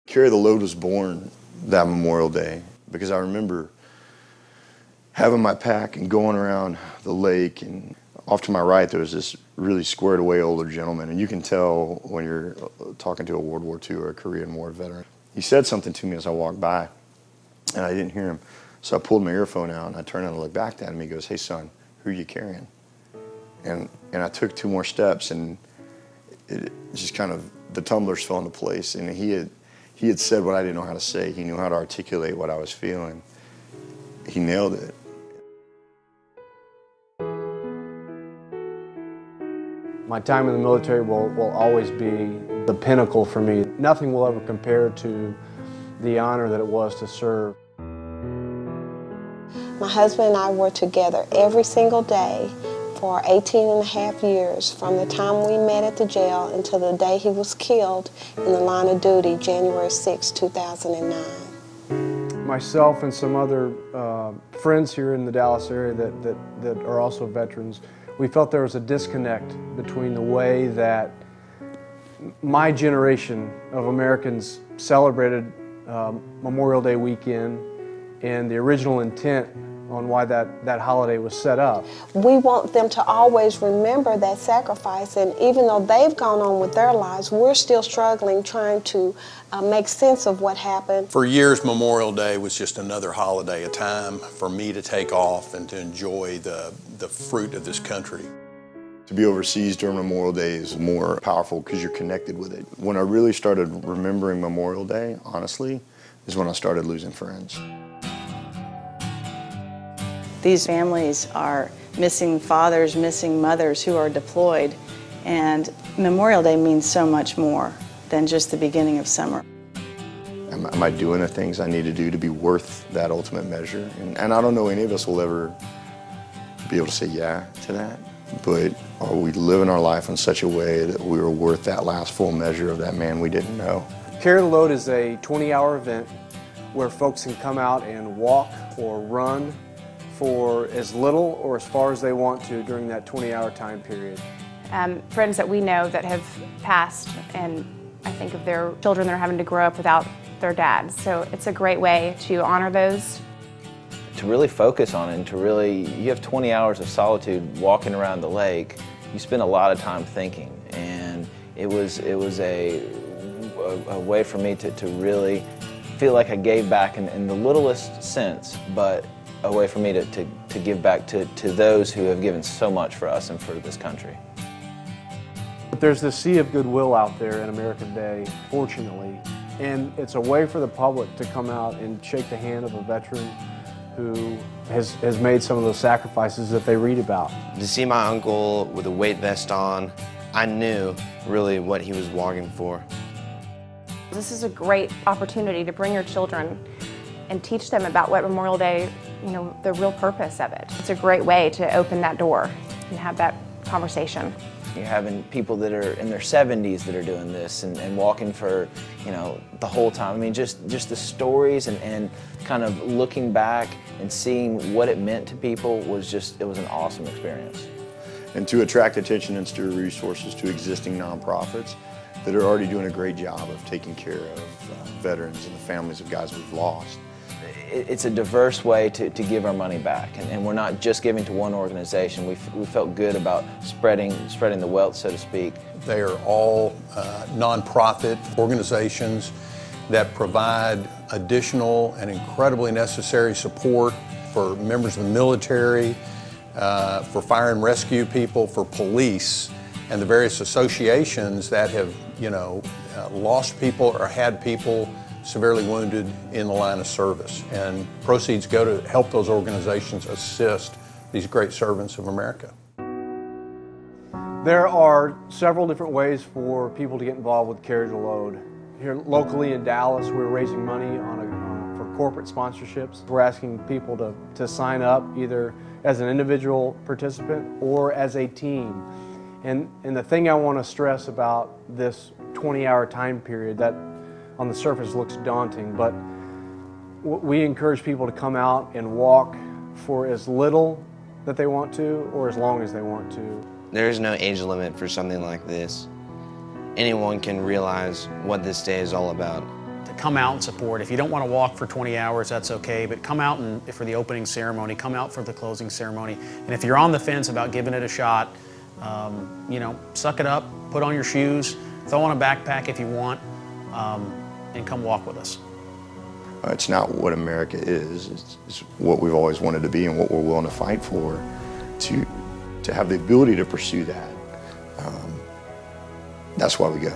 Carry the Load was born that Memorial Day because I remember having my pack and going around the lake, and off to my right there was this really squared away older gentleman, and you can tell when you're talking to a World War II or a Korean War veteran. He said something to me as I walked by, and I didn't hear him. So I pulled my earphone out, and I turned and looked back at him. He goes, "Hey son, who are you carrying?" And I took 2 more steps, and it just kind of, the tumblers fell into place, and he had said what I didn't know how to say. He knew how to articulate what I was feeling. He nailed it. My time in the military will always be the pinnacle for me. Nothing will ever compare to the honor that it was to serve. My husband and I were together every single day for 18 and a half years, from the time we met at the jail until the day he was killed in the line of duty, January 6, 2009. Myself and some other friends here in the Dallas area that are also veterans, we felt there was a disconnect between the way that my generation of Americans celebrated Memorial Day weekend and the original intent on why that holiday was set up. We want them to always remember that sacrifice, and even though they've gone on with their lives, we're still struggling trying to make sense of what happened. For years, Memorial Day was just another holiday, a time for me to take off and to enjoy the fruit of this country. To be overseas during Memorial Day is more powerful because you're connected with it. When I really started remembering Memorial Day, honestly, is when I started losing friends. These families are missing fathers, missing mothers who are deployed, and Memorial Day means so much more than just the beginning of summer. Am I doing the things I need to do to be worth that ultimate measure? And I don't know any of us will ever be able to say yeah to that, but are we living our life in such a way that we were worth that last full measure of that man we didn't know? Carry the Load is a 20-hour event where folks can come out and walk or run for as little or as far as they want to during that 20-hour time period. Friends that we know that have passed, and I think of their children that are having to grow up without their dads. So it's a great way to honor those. To really focus on it, and to really, you have 20 hours of solitude walking around the lake, you spend a lot of time thinking, and it was a way for me to really feel like I gave back in the littlest sense, but a way for me to give back to those who have given so much for us and for this country. There's this sea of goodwill out there in American Day, fortunately, and it's a way for the public to come out and shake the hand of a veteran who has made some of those sacrifices that they read about. To see my uncle with a weight vest on, I knew really what he was walking for. This is a great opportunity to bring your children and teach them about what Memorial Day, the real purpose of it. It's a great way to open that door and have that conversation. You're having people that are in their 70s that are doing this and walking for, the whole time. I mean, just the stories and kind of looking back and seeing what it meant to people was it was an awesome experience. And to attract attention and steer resources to existing nonprofits that are already doing a great job of taking care of veterans and the families of guys we've lost. It's a diverse way to give our money back, and we're not just giving to one organization. We felt good about spreading the wealth, so to speak. They are all nonprofit organizations that provide additional and incredibly necessary support for members of the military, for fire and rescue people, for police, and the various associations that have, lost people or had people severely wounded in the line of service. And proceeds go to help those organizations assist these great servants of America. There are several different ways for people to get involved with Carry the Load. Here locally in Dallas, we're raising money for corporate sponsorships. We're asking people to sign up either as an individual participant or as a team. And the thing I want to stress about this 20-hour time period that on the surface looks daunting, but we encourage people to come out and walk for as little that they want to or as long as they want to. There is no age limit for something like this. Anyone can realize what this day is all about. To come out and support. If you don't want to walk for 20 hours, that's okay, but come out for the opening ceremony, come out for the closing ceremony. And if you're on the fence about giving it a shot, you know, suck it up, put on your shoes, throw on a backpack if you want, and come walk with us. It's not what America is, it's what we've always wanted to be and what we're willing to fight for, to have the ability to pursue that. That's why we go.